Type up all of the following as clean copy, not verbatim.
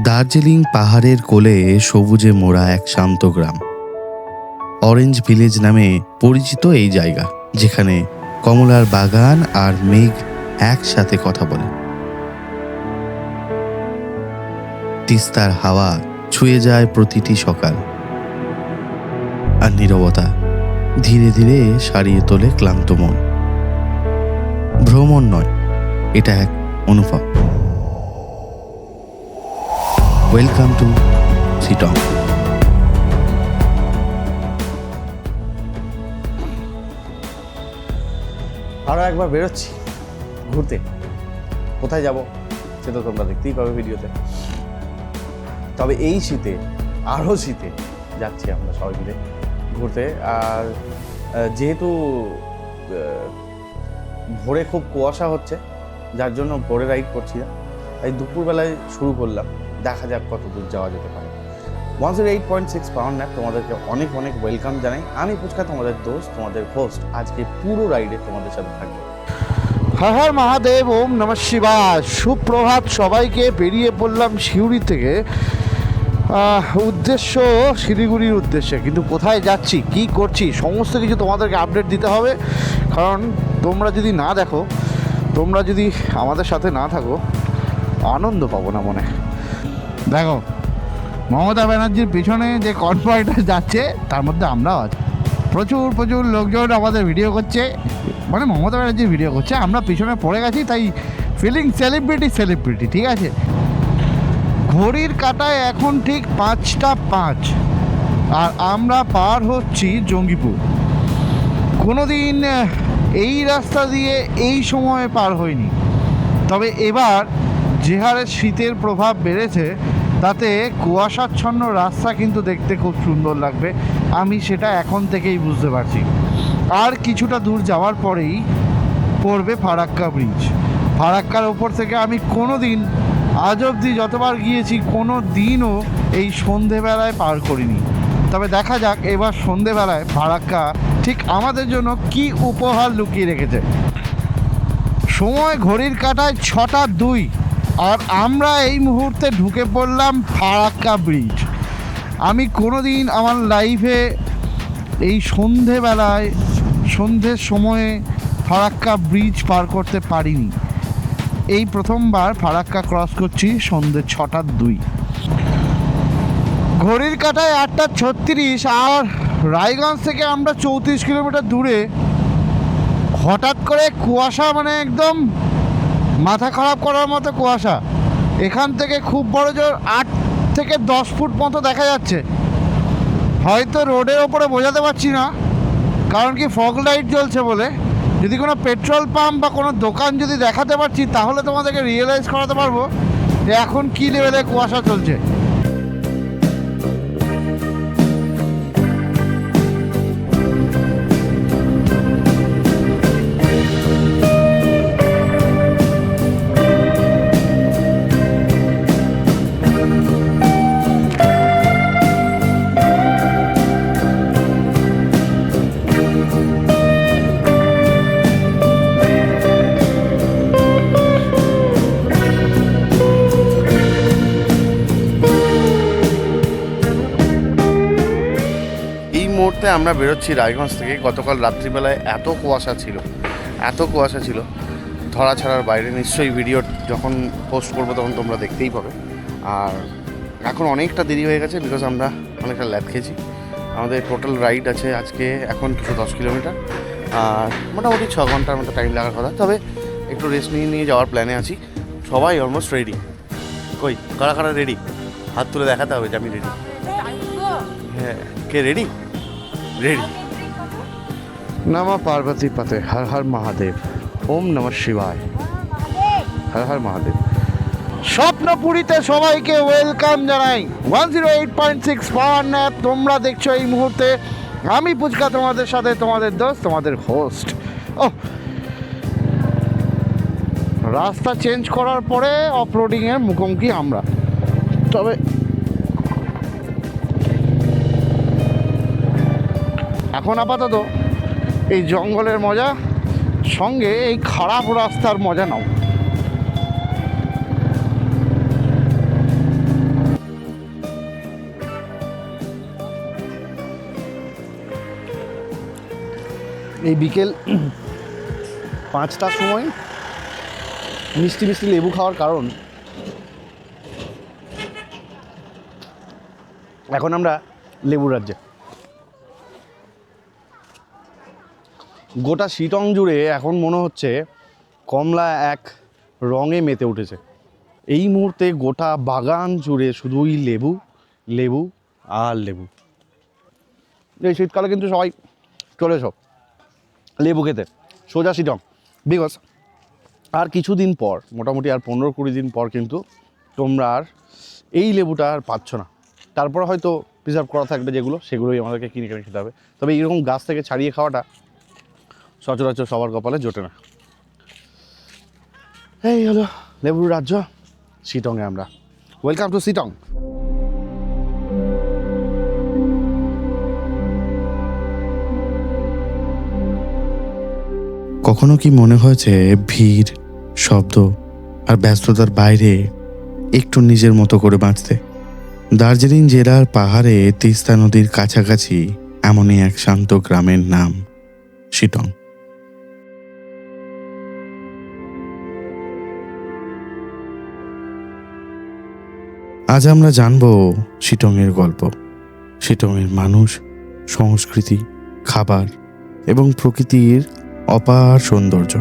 দার্জিলিং পাহাড়ের কোলে সবুজে মোড়া এক শান্ত গ্রাম, অরেঞ্জ ভিলেজ নামে পরিচিত এই জায়গা, যেখানে কমলার বাগান আর মেঘ একসাথে কথা বলে। তিস্তার হাওয়া ছুঁয়ে যায় প্রতিটি সকাল, আর নীরবতা ধীরে ধীরে সারিয়ে তোলে ক্লান্ত মন। ভ্রমণ নয়, এটা এক অনুভব। Welcome to Sittong. আরও একবার বেরোচ্ছি ঘুরতে। কোথায় যাব সেটা তোমরা দেখতেই পাবে ভিডিওতে। তবে এই শীতে, আরও শীতে যাচ্ছি আমরা সবাই মিলে ঘুরতে। আর যেহেতু ভোরে খুব কুয়াশা হচ্ছে, যার জন্য ভোরে রাইড করছি না, তাই দুপুরবেলায় শুরু করলাম। দেখা যাক কত দূর যাওয়া যেতে পারে। 108.6 পাওয়ার ন্যাপ তোমাদেরকে অনেক অনেক ওয়েলকাম জানাই। আমি পুচকা, তোমাদের দোস্ত, তোমাদের হোস্ট। আজকে পুরো রাইডে তোমাদের সাথে থাকবো। হর হর মহাদেব, ওম নমঃ শিবায়। সুপ্রভাত সবাইকে। বেরিয়ে পড়লাম সিউড়ি থেকে, উদ্দেশ্য শিলিগুড়ির উদ্দেশ্যে। কিন্তু কোথায় যাচ্ছি, কি করছি, সমস্ত কিছু তোমাদেরকে আপডেট দিতে হবে। কারণ তোমরা যদি না দেখো, তোমরা যদি আমাদের সাথে না থাকো, আনন্দ পাবো না মনে। দেখো, মমতা ব্যানার্জির পিছনে যে কনভয়টা যাচ্ছে, তার মধ্যে আমরাও আছি। প্রচুর প্রচুর লোকজন আমাদের ভিডিও করছে, মানে মমতা ব্যানার্জির ভিডিও করছে। আমরা পিছনে পড়ে গেছি, তাই ফিলিং সেলিব্রিটি। ঠিক আছে, ঘড়ির কাঁটায় এখন ঠিক 5টা 5, আর আমরা পার হচ্ছি জঙ্গিপুর। কোনো দিন এই রাস্তা দিয়ে এই সময়ে পার হয়নি। তবে এবার যে হারে শীতের প্রভাব বেড়েছে, তাতে কুয়াশাচ্ছন্ন রাস্তা কিন্তু দেখতে খুব সুন্দর লাগবে। আমি সেটা এখন থেকেই বুঝতে পারছি। আর কিছুটা দূর যাওয়ার পরেই পড়বে ফারাক্কা ব্রিজ। ফারাক্কার ওপর থেকে আমি কোনো দিন, আজ অবধি যতবার গিয়েছি, কোনো দিনও এই সন্ধেবেলায় পার করিনি। তবে দেখা যাক এবার সন্ধেবেলায় ফারাক্কা ঠিক আমাদের জন্য কি উপহার লুকিয়ে রেখেছে। সময় ঘড়ির কাঁটায় 6টা 2, আর আমরা এই মুহূর্তে ঢুকে পড়লাম ফারাক্কা ব্রিজ। আমি কোনো দিন আমার লাইফে এই সন্ধেবেলায়, সন্ধ্যের সময়ে ফারাক্কা ব্রিজ পার করতে পারিনি। এই প্রথমবার ফারাক্কা ক্রস করছি সন্ধ্যে 6টা 2। ঘড়ির কাঁটায় 8টা 36, আর রায়গঞ্জ থেকে আমরা 34 কিলোমিটার দূরে। হঠাৎ করে কুয়াশা, মানে একদম মাথা খারাপ করার মতো কুয়াশা। এখান থেকে খুব বড় জোর 8 থেকে 10 ফুট মতো দেখা যাচ্ছে। হয়তো রোডের ওপরে বোঝাতে পারছি না, কারণ কি ফগ লাইট জ্বলছে বলে। যদি কোনো পেট্রোল পাম্প বা কোনো দোকান যদি দেখাতে পারছি, তাহলে তোমাদেরকে রিয়েলাইজ করাতে পারবো যে এখন কী লেভেলে কুয়াশা চলছে। আমরা বেরোচ্ছি রায়গঞ্জ থেকে। গতকাল রাত্রিবেলায় এত কুয়াশা ছিল, ধরা ছাড়ার বাইরে। নিশ্চয়ই ভিডিও যখন পোস্ট করবো তখন তোমরা দেখতেই পাবে। আর এখন অনেকটা দেরি হয়ে গেছে, বিকজ আমরা অনেকটা ল্যাব খেয়েছি। আমাদের টোটাল রাইড আছে আজকে এখন 10 কিলোমিটার, আর মোটামুটি 6 ঘন্টার মতো টাইম লাগার কথা। তবে একটু রেস্ট নিয়ে যাওয়ার প্ল্যানে আছি। সবাই অলমোস্ট রেডি। কই কারা রেডি? হাত তুলে দেখাতে হবে যে আমি রেডি। হ্যাঁ, কে রেডি? নমঃ পার্বতী পতে, হর হর মহাদেব, ওম নমঃ শিবায়। হর হর মহাদেব। স্বপ্নপুরীতে সবাইকে ওয়েলকাম জানাই। 108.6 পাওয়ার ন্যাপ তোমরা দেখছো এই মুহূর্তে। আমি পুচকা, তোমাদের সাথে তোমাদের দোস্ত, তোমাদের হোস্ট। রাস্তা চেঞ্জ করার পরে অফরোডিংয়ের মুখোমুখি আমরা। তবে এখন আপাতত এই জঙ্গলের মজা, সঙ্গে এই খারাপ রাস্তার মজা নাও। এই বিকেল 5টার সময় মিষ্টি মিষ্টি লেবু খাওয়ার কারণ এখন আমরা লেবু রাজ্যে। গোটা শিটং জুড়ে এখন মনে হচ্ছে কমলা এক রঙে মেতে উঠেছে। এই মুহূর্তে গোটা বাগান জুড়ে শুধুই লেবু লেবু আর লেবু। এই শীতকালে কিন্তু সবাই চলে এসো লেবু খেতে সোজা শিটং। বিকজ আর কিছুদিন পর, মোটামুটি আর 15-20 দিন পর কিন্তু তোমরা আর এই লেবুটা আর পাচ্ছ না। তারপর হয়তো প্রিজার্ভ করা থাকবে যেগুলো, সেগুলোই আমাদেরকে কিনে কিনে খেতে হবে। তবে এইরকম গাছ থেকে ছাড়িয়ে খাওয়াটা সচরাচর সবার কপালে জোটে না। এই হলো লেবুর রাজ্য শিটংয়ে আমরা। Welcome to Sittong. কখনো কি মনে হয়েছে ভিড়, শব্দ আর ব্যস্ততার বাইরে একটু নিজের মতো করে বাঁচতে? দার্জিলিং জেলার পাহাড়ে তিস্তা নদীর কাছাকাছি এমনই এক শান্ত গ্রামের নাম শিটং। আজ আমরা জানব শিটংয়ের গল্প, শিটংয়ের মানুষ, সংস্কৃতি, খাবার এবং প্রকৃতির অপার সৌন্দর্য।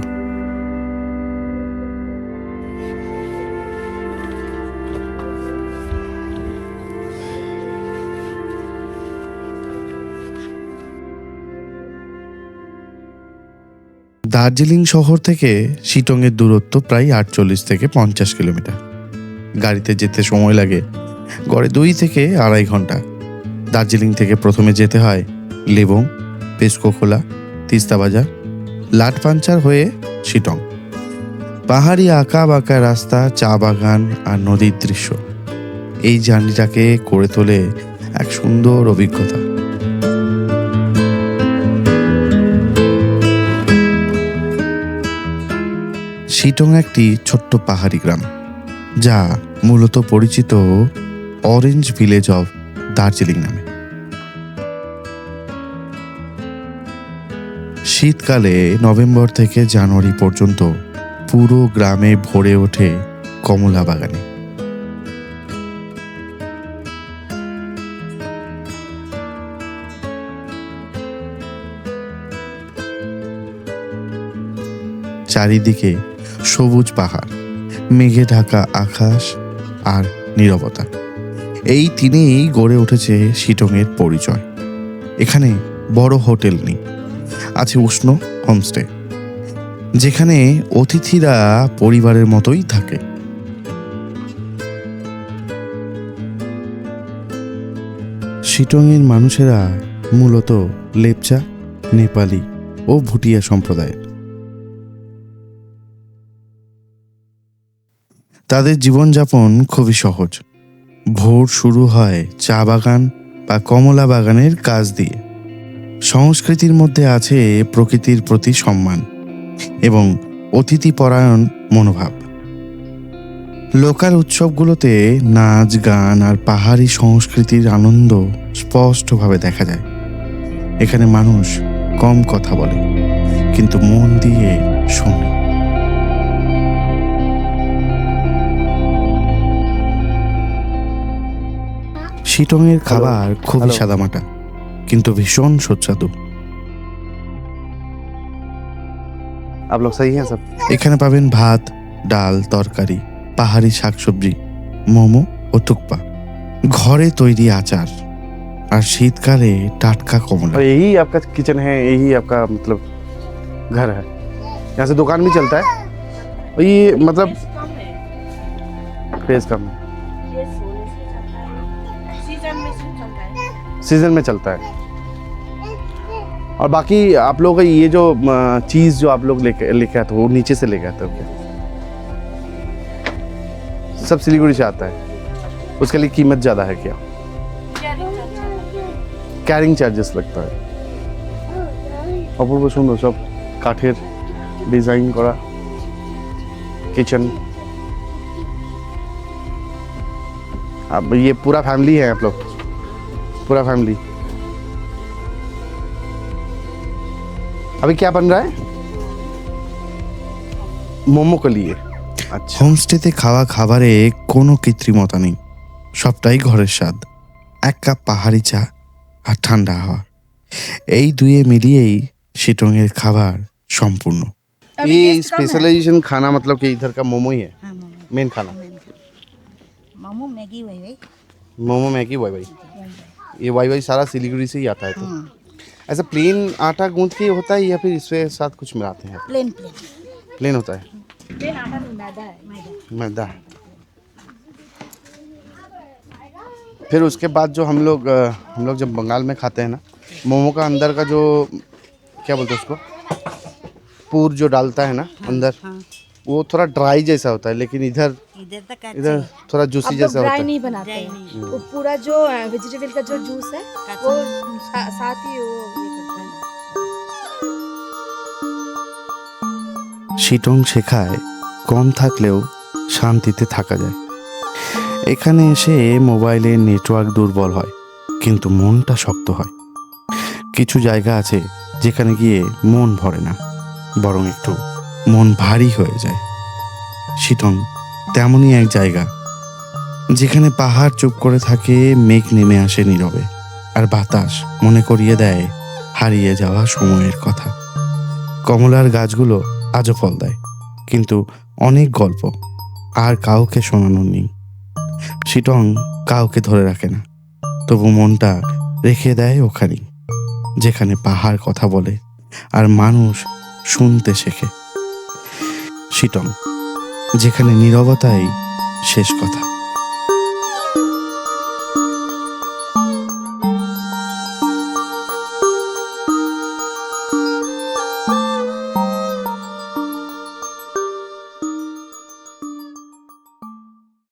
দার্জিলিং শহর থেকে শিটংয়ের দূরত্ব প্রায় 48 থেকে 50 কিলোমিটার। গাড়িতে যেতে সময় লাগে গড়ে 2 থেকে 2.5 ঘন্টা। দার্জিলিং থেকে প্রথমে যেতে হয় লেবং, পেস্কোখোলা, তিস্তা বাজার, লাটপাঞ্চার হয়ে শিটং। পাহাড়ি আঁকা বাঁকা রাস্তা, চা বাগান আর নদীর দৃশ্য এই জার্নিটাকে করে তোলে এক সুন্দর অভিজ্ঞতা। শিটং একটি ছোট্ট পাহাড়ি গ্রাম যা মূলত পরিচিত অরেঞ্জ ভিলেজ অফ দার্জিলিং নামে। শীতকালে নভেম্বর থেকে জানুয়ারি পর্যন্ত পুরো গ্রামে ভরে ওঠে কমলা বাগানে। চারিদিকে সবুজ পাহাড়, মেঘে ঢাকা আকাশ আর নীরবতা, এই তিনেই গড়ে উঠেছে শিটংয়ের পরিচয়। এখানে বড় হোটেল নেই, আছে উষ্ণ হোমস্টে, যেখানে অতিথিরা পরিবারের মতোই থাকে। শিটংয়ের মানুষেরা মূলত লেপচা, নেপালি ও ভুটিয়া সম্প্রদায়ের। তাদের জীবনযাপন খুবই সহজ। ভোর শুরু হয় চা বাগান বা কমলা বাগানের কাজ দিয়ে। সংস্কৃতির মধ্যে আছে প্রকৃতির প্রতি সম্মান এবং অতিথিপরায়ণ মনোভাব। লোকাল উৎসবগুলোতে নাচ, গান আর পাহাড়ি সংস্কৃতির আনন্দ স্পষ্টভাবে দেখা যায়। এখানে মানুষ কম কথা বলে, কিন্তু মন দিয়ে শোনে। শিটংয়ের খাবার খুবই সাদামাটা, কিন্তু ভীষণ সুস্বাদু। এখানে পাবেন ভাত, ডাল, তরকারি, পাহাড়ি শাকসবজি, মোমো ও থুকপা, ঘরে তৈরি আচার আর শীতকালে টাটকা কমলা। यही आपका किचन है, यही आपका मतलब घर है? यहाँ से दुकान भी चलता है? और ये मतलब फेस कम है, सीजन में चलता है। और बाकी आप लोग का ये जो चीज़ जो आप लोग लेके आते हो, वो नीचे से लेके आते हो क्या? सब सिलीगुड़ी से आता है, उसके लिए कीमत ज़्यादा है क्या? ক্যারিং চার্জেস लगता है। অপূর্ব সুন্দর সব কাঠের ডিজাইন করা किचन। अब ये पूरा फैमिली है आप लोग? पूरा फैमिली। अभी क्या बन रहा है? मोमो के लिए। আচ্ছা, হোমস্টেতে খাওয়া খাবারে কোনো কৃত্রিমতা নেই, সবটাই ঘরের স্বাদ। এক কাপ পাহাড়ি চা আর ঠান্ডা হাওয়া, এই দুয়ে মিলিয়েই শিটংয়ের খাবার সম্পূর্ণ। ये स्पेशलाइजेशन खाना मतलब कि इधर का मोमो ही है, हाँ, मोमो मेन खाना। मोमो मैगी वही वही मोमो मैगी वाई वाई, ये वाई वाई सारा सिलीगुड़ी से ही आता है। तो ऐसा प्लेन आटा गूंथ के होता है या फिर इसके साथ कुछ मिलाते हैं? प्लेन प्लेन प्लेन होता है, प्लेन आटा नहीं, मैदा है, मैदा। मैदा। फिर उसके बाद जो हम लोग जब बंगाल में खाते हैं ना, मोमो का अंदर का जो क्या बोलते हैं उसको, पूर जो डालता है ना अंदर, हाँ, वो थोड़ा ड्राई जैसा होता है, लेकिन इधर इधर तक इधर थोड़ा जूसी अब जैसा तो होता ड्राई है। नहीं बनाते ड्राई हैं, नहीं। वो पूरा जो वेजिटेबल का जो जूस है वो साथ ही वो ये करते हैं। শিটং শেখায় কম থাকলেও শান্তিতে থাকা যায়। এখানে এসে মোবাইলের নেটওয়ার্ক দুর্বল হয়, কিন্তু মনটা শক্ত হয়। কিছু জায়গা আছে যেখানে গিয়ে মন ভরে না, বরং একটু মন ভারী হয়ে যায়। শিটং তেমনই এক জায়গা, যেখানে পাহাড় চুপ করে থাকে, মেঘ নেমে আসে নীরবে, আর বাতাস মনে করিয়ে দেয় হারিয়ে যাওয়া সময়ের কথা। কমলার গাছগুলো আজও ফল দেয়, কিন্তু অনেক গল্প আর কাউকে শোনানোর নেই। শিটং কাউকে ধরে রাখে না, তবু মনটা রেখে দেয় ওখানেই, যেখানে পাহাড় কথা বলে আর মানুষ শুনতে শেখে। শিটং, যেখানে নীরবতাই শেষ কথা।